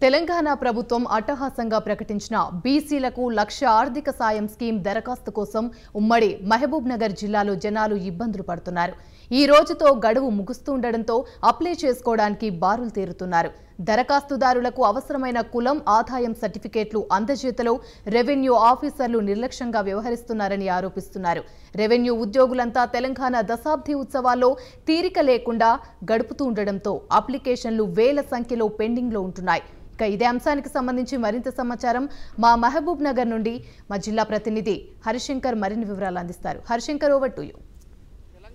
తెలంగాణ ప్రభుత్వం అట్టహాసంగా ప్రకటించిన బీసీలకు లక్ష ఆర్థిక సాయం స్కీమ్ దరఖాస్తు కోసం ఉమ్మడి మహబూబ్ నగర్ జిల్లాలో జనాలు ఇబ్బందులు పడుతున్నారు. ఈ రోజుతో గడువు ముగుస్తుండడంతో అప్లై చేసుకోవడానికి బారులు తీరుతున్నారు. దరఖాస్తుదారులకు అవసరమైన కులం ఆదాయం సర్టిఫికేట్లు అందజేతలో రెవెన్యూ ఆఫీసర్లు నిర్లక్ష్యంగా వ్యవహరిస్తున్నారని ఆరోపిస్తున్నారు. రెవెన్యూ ఉద్యోగులంతా తెలంగాణ దశాబ్ది ఉత్సవాల్లో తీరిక లేకుండా గడుపుతూ ఉండడంతో అప్లికేషన్లు వేల సంఖ్యలో పెండింగ్లో ఉంటున్నాయి. ఇక ఇదే అంశానికి సంబంధించి మరింత సమాచారం మా మహబూబ్ నగర్ నుండి మా జిల్లా ప్రతినిధి హరిశంకర్ మరిన్ని వివరాలు అందిస్తారు. Harishankar, over to you.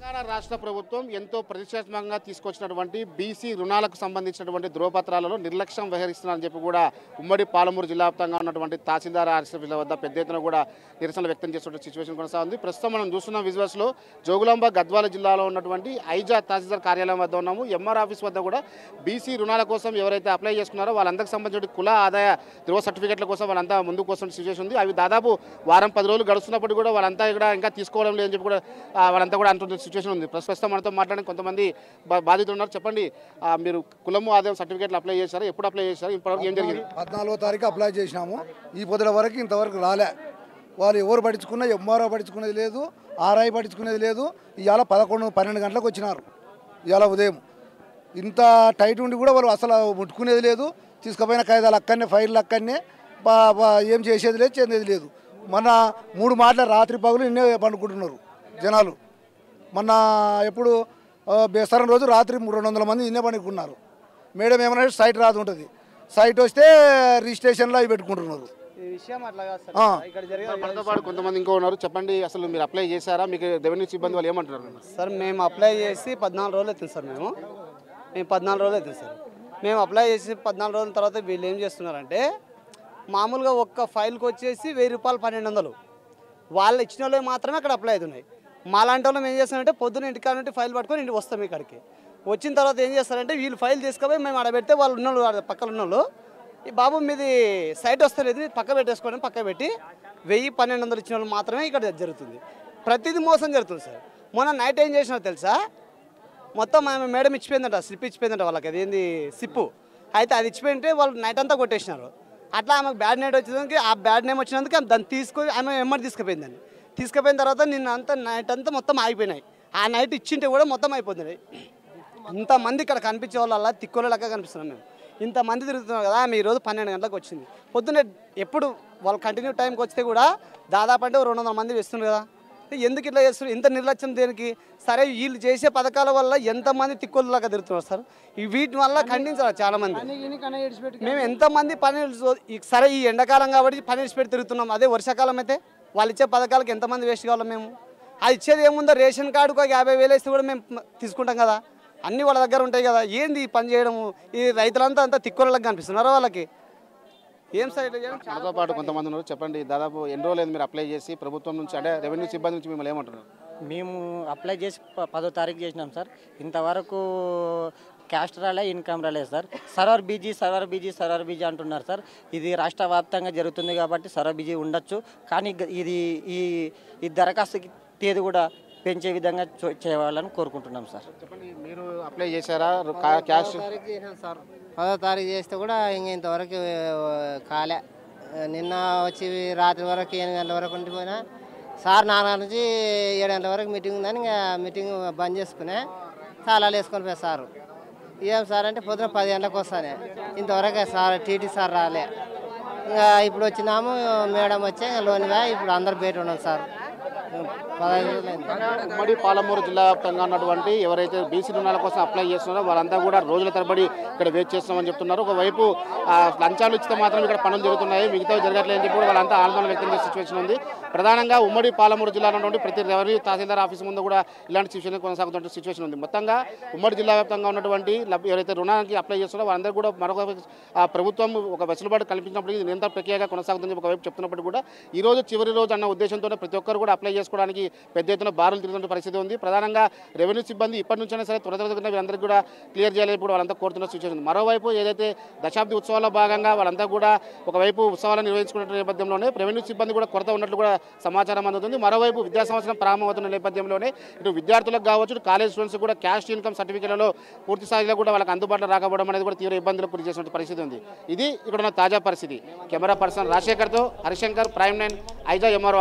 Telangana రాష్ట్ర ప్రభుత్వం ఎంతో ప్రతిష్టాత్మకంగా తీసుకొచ్చినటువంటి బీసీ రుణాలకు సంబంధించినటువంటి ధృవపత్రాలలో నిర్లక్ష్యం వహిస్తున్నారని చెప్పి కూడా ఉమ్మడి పాలమూరు జిల్లా వ్యాప్తంగా ఉన్నటువంటి తహసీల్దార్ ఆఫీసుల వద్ద పెద్ద ఎత్తున కూడా నిరసనలు వ్యక్తం చేస్తున్న సిచ్యువేషన్ కొనసాగుతుంది. ప్రస్తుతం మనం చూస్తున్న విజువల్స్లో జోగులాంబ గద్వాల జిల్లాలో ఉన్నటువంటి ఐజా తహసీల్దార్ కార్యాలయం వద్ద ఉన్నాము. ఎంఆర్ ఆఫీస్ వద్ద కూడా బీసీ రుణాల కోసం ఎవరైతే అప్లై చేసుకున్నారో వాళ్ళందరికీ సంబంధించిన కుల ఆదాయ ధృవ సర్టిఫికేట్ల కోసం వాళ్ళంతా ముందుకు వస్తున్న సిచ్యువేషన్ ఉంది. అవి దాదాపు వారం 10 రోజులు గడుస్తున్నప్పుడు కూడా వాళ్ళంతా ఇక్కడ ఇంకా తీసుకోవడం లేదని చెప్పి కూడా వాళ్ళంతా కూడా అంటున్న సిచ్యువేషన్ ఉంది. ప్రస్తుతం మనతో మాట్లాడిన కొంతమంది బాధితులు ఉన్నారు. చెప్పండి, మీరు కులము ఆదాయం సర్టిఫికేట్లు అప్లై చేశారు, ఎప్పుడు అప్లై చేశారు, ఇప్పటివరకు ఏం జరిగింది? 14వ తారీఖు అప్లై చేసినాము. ఈ పొద్దుల వరకు ఇంతవరకు రాలే. వాళ్ళు ఎవరు పట్టించుకున్నా, ఎంఆర్ఓ పట్టించుకునేది లేదు, ఆర్ఐ పట్టించుకునేది లేదు. ఇవాళ 11-12 గంటలకు వచ్చినారు. ఇవాళ ఉదయం ఇంత టైట్ ఉండి కూడా వాళ్ళు అసలు ముట్టుకునేది లేదు. తీసుకుపోయిన కాయిదాలు అక్కడనే, ఫైళ్ళు అక్కడనే, ఏం చేసేది లేదు, చేసేది లేదు. మన 3 మాటల రాత్రి పగులు ఇన్నే పండుకుంటున్నారు జనాలు. మొన్న ఎప్పుడు బేసరం రోజు రాత్రి 300 మంది ఇన్నే పండుకున్నారు. మేడం ఏమన్నా సైట్ రాదు ఉంటుంది, సైట్ వస్తే రిజిస్ట్రేషన్లో అవి పెట్టుకుంటున్నారు. కొంతమంది ఇంకో ఉన్నారు. చెప్పండి, అసలు మీరు అప్లై చేశారా? మీకు రెవెన్యూ సిబ్బంది వాళ్ళు ఏమంటున్నారు? సార్, మేము అప్లై చేసి 14 రోజులు అవుతుంది సార్. మేము 14 రోజులు అవుతుంది సార్. మేము అప్లై చేసి 14 రోజుల తర్వాత వీళ్ళు ఏం చేస్తున్నారంటే, మామూలుగా ఒక్క ఫైల్కి వచ్చేసి 1000 రూపాయలు 1200 వాళ్ళు ఇచ్చిన వాళ్ళు మాత్రమే అక్కడ అప్లై అవుతున్నాయి. మాలాంటి వాళ్ళం ఏం చేస్తారంటే పొద్దున్న ఇంటికాడ నుండి ఫైల్ పట్టుకొని ఇంటికి వస్తాం. ఇక్కడికి వచ్చిన తర్వాత ఏం చేస్తారంటే వీళ్ళు ఫైల్ తీసుకుపోయి మేము ఆడబెడితే వాళ్ళు ఉన్నోళ్ళు పక్కన ఉన్నోళ్ళు, ఈ బాబు మీది సైట్ వస్తలేదు, పక్క పెట్టేసుకోవడం, పక్క పెట్టి 1000-1200 ఇచ్చిన వాళ్ళు మాత్రమే ఇక్కడ జరుగుతుంది. ప్రతిదీ మోసం జరుగుతుంది సార్. మొన్న నైట్ ఏం చేసినా తెలుసా, మొత్తం ఆమె మేడం ఇచ్చిపోయిందంట, స్లిప్ ఇచ్చిపోయిందంట వాళ్ళకి. అది ఏంది సిప్పు అయితే అది ఇచ్చిపోయింటే వాళ్ళు నైట్ అంతా కొట్టేసినారు. అట్లా ఆమెకు బ్యాడ్ నైట్ వచ్చినందుకు, ఆ బ్యాడ్ నేమ్ వచ్చినందుకు దాన్ని తీసుకొని ఆమె ఎమ్మడి తీసుకుపోయిందని. తీసుకుపోయిన తర్వాత నిన్న అంతా నైట్ అంతా మొత్తం ఆగిపోయినాయి. ఆ నైట్ ఇచ్చింటే కూడా మొత్తం అయిపోతుంది. ఇంతమంది ఇక్కడ కనిపించే వాళ్ళు అలా తిక్కుల లెక్క కనిపిస్తున్నాం మేము. ఇంతమంది తిరుగుతున్నాం కదా. ఆమె ఈరోజు 12 గంటలకు వచ్చింది. పొద్దున్నే ఎప్పుడు వాళ్ళు కంటిన్యూ టైంకి వస్తే కూడా దాదాపు అంటే 200 మంది వేస్తున్నారు కదా. ఎందుకు ఇట్లా చేస్తున్నారు? ఇంత నిర్లక్ష్యం దేనికి? సరే, వీళ్ళు చేసే పథకాల వల్ల ఎంతమంది తిక్కులలాగా తిరుగుతున్నారు సార్. వీటి వల్ల ఖండించాలి చాలామంది. మేము ఎంతమంది పని, సరే ఈ ఎండాకాలం కాబట్టి పని విడిచిపెట్టి తిరుగుతున్నాం. అదే వర్షాకాలం అయితే వాళ్ళు ఇచ్చే పథకాలకు ఎంతమంది వేస్ట్ కావాలి? మేము అది ఇచ్చేది ఏముందో, రేషన్ కార్డుకు 50,000 వేస్తే కూడా మేము తీసుకుంటాం కదా. అన్నీ వాళ్ళ దగ్గర ఉంటాయి కదా. ఏంది ఈ పని చేయడము? ఈ రైతులంతా అంతా తిక్కులకు కనిపిస్తున్నారా వాళ్ళకి? ఏం సైడ్ నాతో పాటు కొంతమంది ఉన్నారు. చెప్పండి, దాదాపు ఎన్ని రోజులు మీరు అప్లై చేసి ప్రభుత్వం నుంచి, అంటే రెవెన్యూ సిబ్బంది నుంచి మిమ్మల్ని ఏమంటున్నారు? మేము అప్లై చేసి 10వ తారీఖు చేసినాం సార్. ఇంతవరకు క్యాస్ట్ రాలే, ఇన్కమ్ రాలేదు సార్. సర్వర్ బిజీ అంటున్నారు సార్. ఇది రాష్ట్ర వ్యాప్తంగా జరుగుతుంది కాబట్టి సర్వర్ బిజీ ఉండొచ్చు, కానీ ఇది ఈ దరఖాస్తు తేదీ కూడా పెంచే విధంగా చేయాలని కోరుకుంటున్నాం సార్. చెప్పండి, మీరు అప్లై చేశారా? క్యాస్ట్ సార్ 10వ తారీఖు చేస్తే కూడా ఇంతవరకు కాలే. నిన్న వచ్చి రాత్రి వరకు 8 గంటల వరకు ఉండిపోయినా సార్. 4 నుంచి 7 గంటల వరకు మీటింగ్ ఉందని ఇంకా మీటింగ్ బంద్ చేసుకునే తాళాలు వేసుకొని పోయి సారు. ఏం సార్ అంటే పొద్దున 10 గంటలకు వస్తానే. ఇంతవరకు సార్ టీటీ సార్ రాలే. ఇంకా ఇప్పుడు వచ్చినాము, మేడం వచ్చే లోనివా. ఇప్పుడు అందరు బయట ఉన్నాం సార్. 15 రోజులైంది. ఉమ్మడి పాలమూరు జిల్లా వ్యాప్తంగా ఉన్నటువంటి ఎవరైతే బీసీ రుణాల కోసం అప్లై చేస్తున్నారో వాళ్ళంతా కూడా రోజుల తరబడి ఇక్కడ వెయిట్ చేస్తున్నామని చెప్తున్నారు. ఒకవైపు లంచాలు ఇచ్చితే మాత్రం ఇక్కడ పనులు జరుగుతున్నాయి, మిగతా జరగట్లేదని చెప్పి కూడా వాళ్ళంతా ఆందోళన వ్యక్తం చేసే సిచ్యువేషన్ ఉంది. ప్రధానంగా ఉమ్మడి పాలమూరు జిల్లాలో ఉన్నటువంటి ప్రతి రెవెన్యూ తహసీల్దార్ ఆఫీస్ ముందు కూడా ఇలాంటి సిచ్యువేషన్ కొనసాగుతున్న సిచ్యువేషన్ ఉంది. మొత్తంగా ఉమ్మడి జిల్లా వ్యాప్తంగా ఉన్నటువంటి ఎవరైతే రుణానికి అప్లై చేస్తున్నారో వాళ్ళందరూ కూడా మరొక ప్రభుత్వం ఒక వెసులుబాటు కల్పించినప్పటికీ ఇది నిరంతర ప్రక్రియగా కొనసాగుతుంది ఒకవైపు చెప్తున్నప్పటికీ కూడా ఈ రోజు చివరి రోజు అన్న ఉద్దేశంతో ప్రతి ఒక్కరు కూడా అప్లై చేసుకోవడానికి పెద్ద ఎత్తున బారులు తిరుగుతున్న పరిస్థితి ఉంది. ప్రధానంగా రెవెన్యూ సిబ్బంది ఇప్పటి నుంచైనా సరే త్వరగా వీళ్ళందరికీ కూడా క్లియర్ చేయాలని కూడా వాళ్ళంతా కోరుతున్న సిచ్యువేషన్ ఉంది. మరోవైపు ఏదైతే దశాబ్ది ఉత్సవాల్లో భాగంగా వాళ్ళంతా కూడా ఒకవైపు ఉత్సవాలను నిర్వహించుకున్న నేపథ్యంలోనే రెవెన్యూ సిబ్బంది కూడా కొరత ఉన్నట్లు కూడా సమాచారం అందుతుంది. మరోవైపు విద్యా సంవత్సరం ప్రారంభమవుతున్న నేపథ్యంలోనే ఇటు విద్యార్థులకు కావచ్చు, కాలేజ్ స్టూడెంట్స్ కూడా క్యాస్ట్ ఇన్కమ్ సర్టిఫికేట్లలో పూర్తి స్థాయిలో కూడా వాళ్ళకి అందుబాటులో రాకపోవడం అనేది కూడా తీవ్ర ఇబ్బందులకు గురి చేసిన పరిస్థితి ఉంది. ఇది ఇక్కడ ఉన్న తాజా పరిస్థితి. కెమెరా పర్సన్ రాజశేఖర్తో హరిశంకర్, ప్రైమ్ 9 ఐజా ఎంఆర్ఓ.